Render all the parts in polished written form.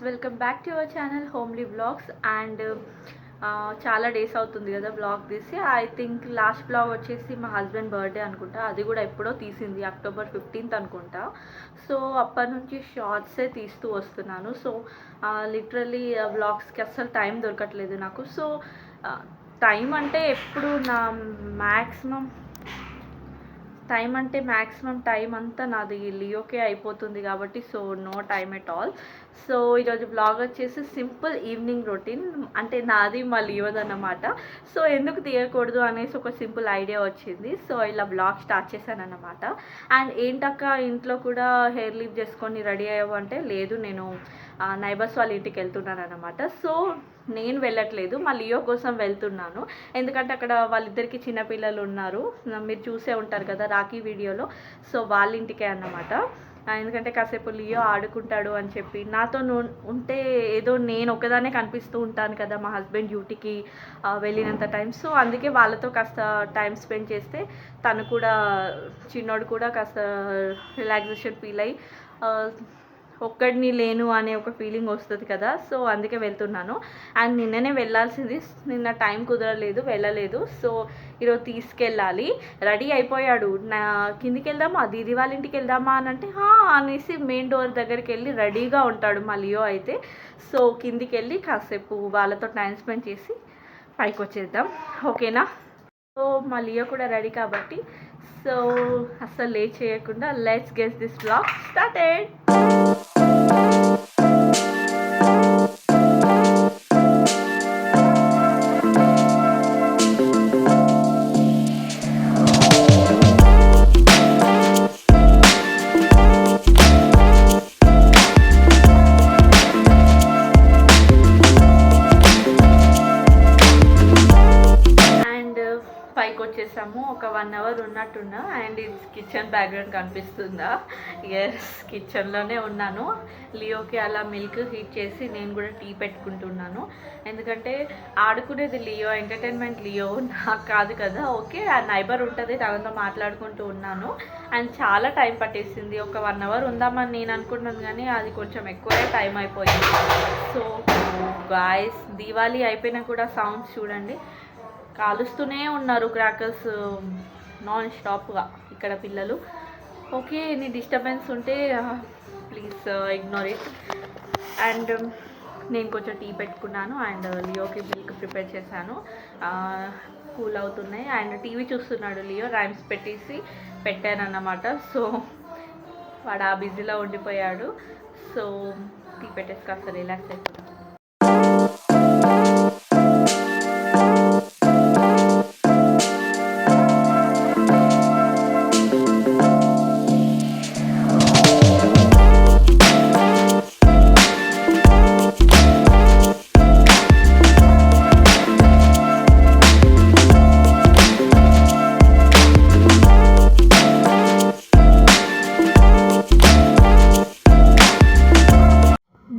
Welcome back to our channel homely vlogs. And చాలా days అవుతుంది కదా బ్లాగ్ తీసి. ఐ థింక్ లాస్ట్ బ్లాగ్ వచ్చేసి మా హస్బెండ్ బర్త్డే అనుకుంటా, అది కూడా ఎప్పుడో తీసింది, అక్టోబర్ 15th అనుకుంటా. సో అప్పటి నుంచి షార్ట్సే తీస్తూ వస్తున్నాను. సో లిటరలీ వ్లాగ్స్కి అస్సలు టైం దొరకట్లేదు నాకు. సో టైం అంటే ఎప్పుడు నా మ్యాక్సిమం టైం అంతా నాది లియోకే అయిపోతుంది కాబట్టి so no time at all. So ఈరోజు బ్లాగ్ వచ్చేసి సింపుల్ ఈవినింగ్ రొటీన్, అంటే నాది మా లియోదన్నమాట. సో ఎందుకు తీయకూడదు అనేసి ఒక సింపుల్ ఐడియా వచ్చింది. సో ఇలా బ్లాగ్ స్టార్ట్ చేశాను అన్నమాట. అండ్ ఏంటక్క ఇంట్లో కూడా హెయిర్ లీవ్ చేసుకొని రెడీ అయ్యావు అంటే, లేదు నేను నైబర్స్ వాళ్ళ ఇంటికి వెళ్తున్నాను అనమాట. సో నేను వెళ్ళట్లేదు, మా లియో కోసం వెళ్తున్నాను. ఎందుకంటే అక్కడ వాళ్ళిద్దరికి చిన్నపిల్లలు ఉన్నారు, మీరు చూసే ఉంటారు కదా రాఖీ వీడియోలో. సో వాళ్ళ ఇంటికే అన్నమాట. ఎందుకంటే కాసేపు లియో ఆడుకుంటాడు అని చెప్పి, నాతో ఉంటే ఏదో నేను ఒకదానే కనిపిస్తూ ఉంటాను కదా మా హస్బెండ్ డ్యూటీకి వెళ్ళినంత టైం. సో అందుకే వాళ్ళతో కాస్త టైం స్పెండ్ చేస్తే తను కూడా, చిన్నోడు కూడా కాస్త రిలాక్సేషన్ ఫీల్ అయ్యి ఒక్కడిని లేను అనే ఒక ఫీలింగ్ వస్తుంది కదా. సో అందుకే వెళ్తున్నాను. అండ్ నిన్ననే వెళ్ళాల్సింది, నిన్న టైం కుదరలేదు, వెళ్ళలేదు. సో ఈరోజు తీసుకెళ్ళాలి. రెడీ అయిపోయాడు, నా కిందికి వెళ్దామా దీది వాళ్ళ ఇంటికి వెళ్దామా అని అంటే అనేసి మెయిన్ డోర్ దగ్గరికి వెళ్ళి రెడీగా ఉంటాడు మా లియో అయితే. సో కిందికి వెళ్ళి కాసేపు వాళ్ళతో టైం స్పెండ్ చేసి పైకి వచ్చేద్దాం, ఓకేనా. సో మా లియో కూడా రెడీ కాబట్టి సో అస్సలు లేట్ చేయకుండా let's get this vlog started. పైకి వచ్చేసాము, ఒక 1 hour ఉన్నట్టున్నా. అండ్ ఇది కిచెన్ బ్యాక్గ్రౌండ్ కనిపిస్తుందా? ఎస్, కిచెన్లోనే ఉన్నాను. లియోకి అలా మిల్క్ హీట్ చేసి నేను కూడా టీ పెట్టుకుంటున్నాను. ఎందుకంటే ఆడుకునేది లియో, ఎంటర్టైన్మెంట్ లియో, నాకు కాదు కదా. ఓకే, ఆ నైబర్ ఉంటుంది, తనతో మాట్లాడుకుంటూ ఉన్నాను. అండ్ చాలా టైం పట్టేసింది, ఒక 1 hour ఉందామని నేను అనుకుంటున్నాను, కానీ అది కొంచెం ఎక్కువే టైం అయిపోయింది. సో గాయ్స్, దీవాళీ అయిపోయినా కూడా సౌండ్స్ చూడండి, కాలుస్తూనే ఉన్నారు క్రాకర్స్ నాన్ స్టాప్గా ఇక్కడ పిల్లలు. ఓకే, నీ డిస్టర్బెన్స్ ఉంటే ప్లీజ్ ఇగ్నోర్ ఇట్. అండ్ నేను కొంచెం టీ పెట్టుకున్నాను అండ్ లియోకి మిల్క్ ప్రిపేర్ చేశాను, కూల్ అవుతున్నాయి. అండ్ టీవీ చూస్తున్నాడు లియో, రైమ్స్ పెట్టాను అన్నమాట. సో వాడు ఆ బిజీలో ఉండిపోయాడు. సో టీ పెట్టేసి కాస్త రిలాక్స్ అయిపోయాడు.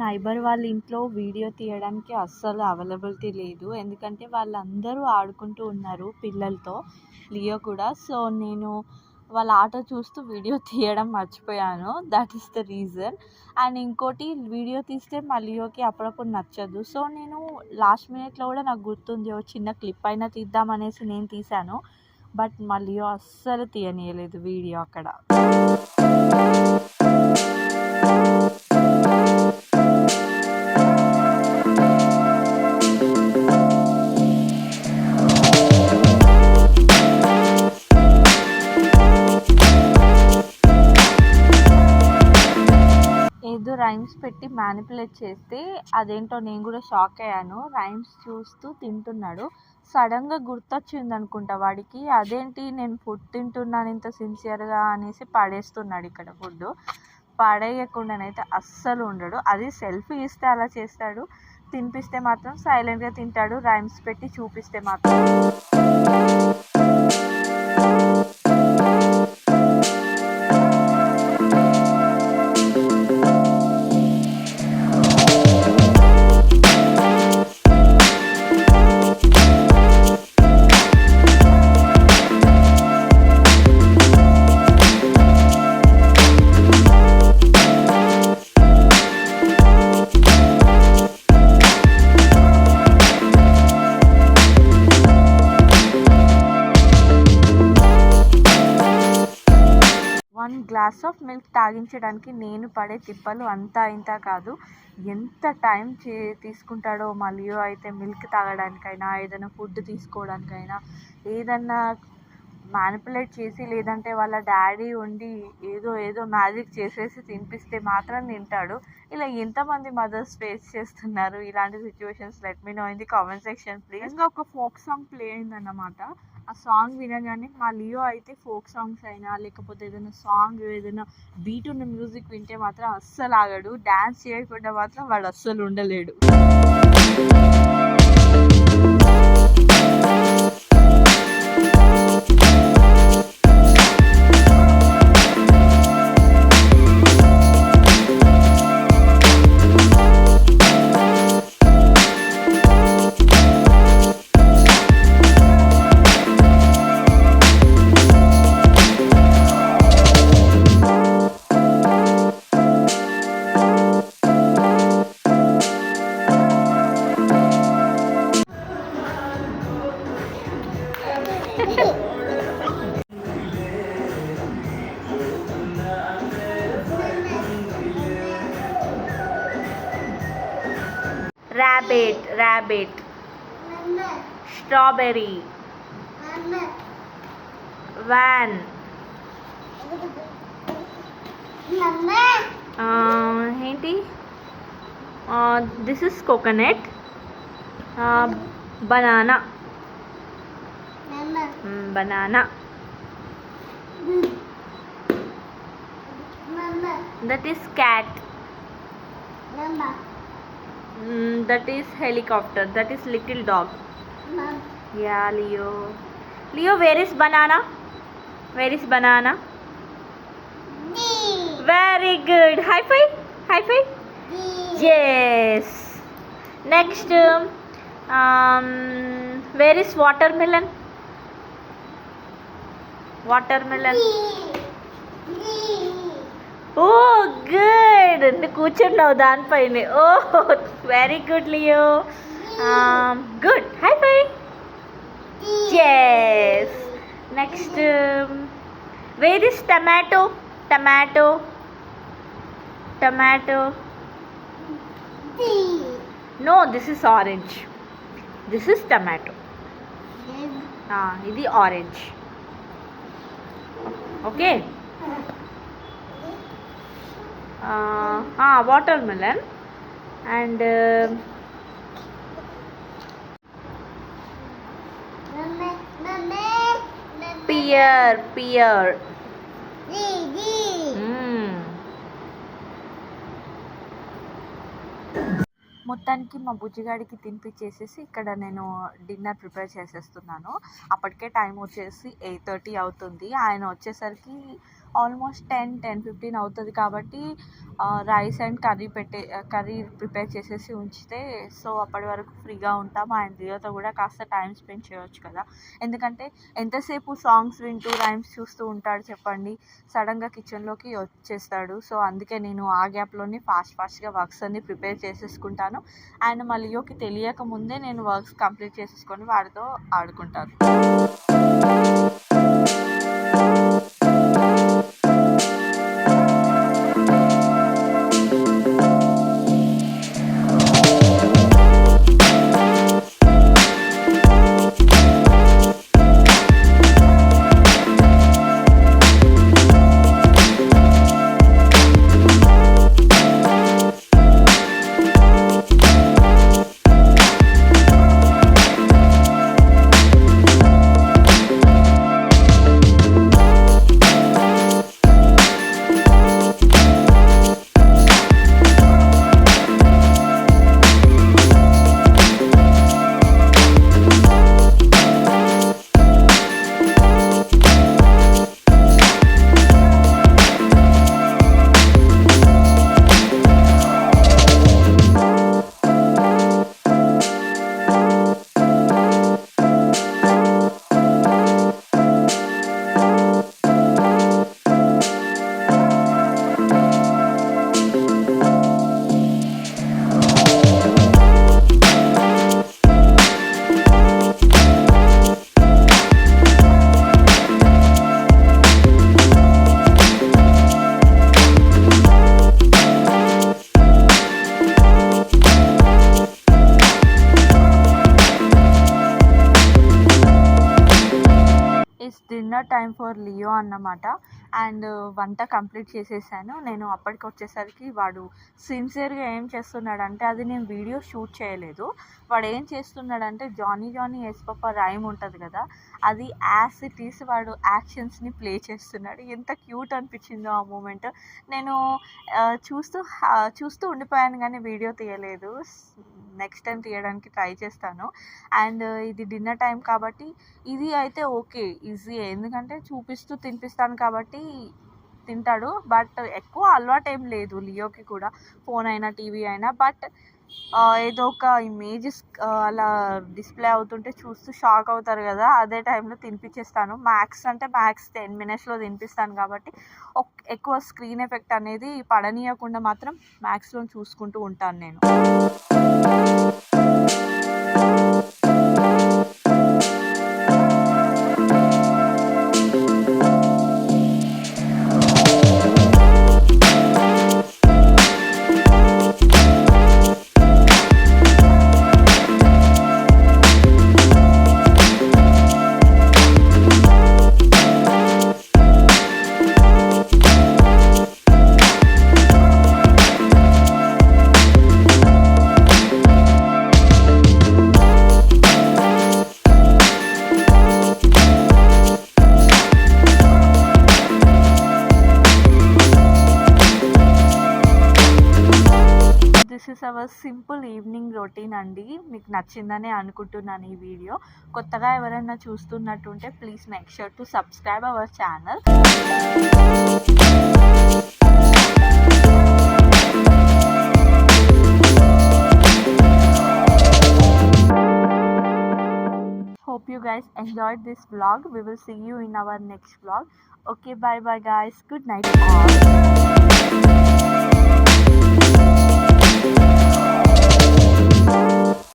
నైబర్ వాళ్ళ ఇంట్లో వీడియో తీయడానికి అస్సలు అవైలబిలిటీ లేదు, ఎందుకంటే వాళ్ళందరూ ఆడుకుంటూ ఉన్నారు పిల్లలతో, లియో కూడా. సో నేను వాళ్ళ ఆట చూస్తూ వీడియో తీయడం మర్చిపోయాను, that is the reason. And ఇంకోటి, వీడియో తీస్తే మా లియోకి అప్పుడప్పుడు నచ్చదు. సో నేను లాస్ట్ మినిట్లో కూడా నాకు గుర్తుంది, ఒక చిన్న క్లిప్ అయినా తీద్దామనేసి నేను తీశాను. బట్ మా లియో అస్సలు తీయనీయలేదు వీడియో అక్కడ. ఏదో రైమ్స్ పెట్టి మ్యానిపులేట్ చేస్తే అదేంటో నేను కూడా షాక్ అయ్యాను. రైమ్స్ చూస్తూ తింటున్నాడు, సడన్గా గుర్తొచ్చింది అనుకుంటా వాడికి, అదేంటి నేను ఫుడ్ తింటున్నాను ఇంత సిన్సియర్గా అనేసి పడేస్తున్నాడు ఇక్కడ ఫుడ్. పడేయకుండానైతే అస్సలు ఉండడు, అది సెల్ఫీ ఇస్తే అలా చేస్తాడు, తినిపిస్తే మాత్రం సైలెంట్గా తింటాడు, రైమ్స్ పెట్టి చూపిస్తే మాత్రం. గ్లాస్ ఆఫ్ మిల్క్ తాగించడానికి నేను పడే తిప్పలు అంతా ఇంత కాదు. ఎంత టైం తీసుకుంటాడో మా లియో అయితే మిల్క్ తాగడానికైనా, ఏదైనా ఫుడ్ తీసుకోవడానికైనా, ఏదన్నా మ్యానిపులేట్ చేసి, లేదంటే వాళ్ళ డాడీ ఉండి ఏదో మ్యాజిక్ చేసేసి తినిపిస్తే మాత్రం తింటాడు. ఇలా ఎంతమంది మదర్స్ ఫేస్ చేస్తున్నారు ఇలాంటి situations? Let me know in the comment section please. ఇంకా ఒక ఫోక్ సాంగ్ ప్లే అయిందన్నమాట. ఆ సాంగ్ వినగానే మా లియో అయితే ఫోక్ సాంగ్స్ అయినా, లేకపోతే ఏదైనా బీట్ ఉన్న మ్యూజిక్ వింటే మాత్రం అస్సలు ఆగడు. డ్యాన్స్ చేయకుండా మాత్రం వాడు అస్సలు ఉండలేడు. rabbit, strawberry, van, ఏంటి, this is coconut, banana, that is cat, that is helicopter, that is little dog. Yeah, Leo, where is banana? Very good. High five. Yes. Next, where is watermelon? Oh, good. నువ్వు కూర్చున్నావు దానిపైనే. Oh, very good, Leo. Good. High five. Yes. Next, where is tomato? No, this is orange. This is tomato. ఇది orange. Okay. Watermelon and pear. మొత్తానికి మా బుజ్జిగాడికి తినిపించేసేసి ఇక్కడ నేను dinner prepare చేసేస్తున్నాను. అప్పటికే టైం వచ్చేసి 8:30 అవుతుంది. ఆయన వచ్చేసరికి ఆల్మోస్ట్ 10-10:15 అవుతుంది. కాబట్టి రైస్ అండ్ కర్రీ ప్రిపేర్ చేసేసి ఉంచితే సో అప్పటి వరకు ఫ్రీగా ఉంటాం. అండ్ లియోతో కూడా కాస్త టైం స్పెండ్ చేయవచ్చు కదా. ఎందుకంటే ఎంతసేపు సాంగ్స్ వింటూ రైమ్స్ చూస్తూ ఉంటాడు చెప్పండి. సడన్గా కిచెన్లోకి వచ్చేస్తాడు. సో అందుకే నేను ఆ గ్యాప్లోనే ఫాస్ట్గా వర్క్స్ అన్ని ప్రిపేర్ చేసేసుకుంటాను. అండ్ మా లియోకి తెలియక ముందే నేను వర్క్స్ కంప్లీట్ చేసేసుకొని వాడితో ఆడుకుంటాను. It's dinner time for Leo అన్నమాట. అండ్ వంట కంప్లీట్ చేసేసాను. నేను అప్పటికి వచ్చేసరికి వాడు సిన్సియర్గా ఏం చేస్తున్నాడంటే, అది నేను వీడియో షూట్ చేయలేదు. వాడు ఏం చేస్తున్నాడంటే Johnny Johnny yes papa rhyme ఉంటుంది కదా, అది యాజ్ ఇట్ ఈస్ వాడు యాక్షన్స్ని ప్లే చేస్తున్నాడు. ఎంత క్యూట్ అనిపించిందో ఆ మూమెంట్. నేను చూస్తూ ఉండిపోయాను కానీ వీడియో తీయలేదు. నెక్స్ట్ టైం తీయడానికి ట్రై చేస్తాను. అండ్ ఇది డిన్నర్ టైం కాబట్టి ఇది అయితే ఓకే, ఈజీ. ఎందుకంటే చూపిస్తూ తినిపిస్తాను కాబట్టి తింటాడు. బట్ ఎక్కువ అలవాటు ఏం లేదు లియోకి కూడా, ఫోన్ అయినా టీవీ అయినా. బట్ ఏదో ఒక ఇమేజెస్ అలా డిస్ప్లే అవుతుంటే చూస్తూ షాక్ అవుతారు కదా, అదే టైంలో తినిపించేస్తాను. మ్యాక్స్ 10 minutesలో తినిపిస్తాను కాబట్టి ఎక్కువ స్క్రీన్ ఎఫెక్ట్ అనేది పడనీయకుండా మాత్రం మ్యాక్స్లో చూసుకుంటూ ఉంటాను నేను. This is our simple evening routine అండి. మీకు నచ్చిందనే అనుకుంటున్నాను ఈ వీడియో. కొత్తగా ఎవరైనా చూస్తున్నట్టుంటే please make sure to subscribe our channel. Hope you guys enjoyed this vlog. We will see you in our next vlog. Okay, bye bye guys. Good night all.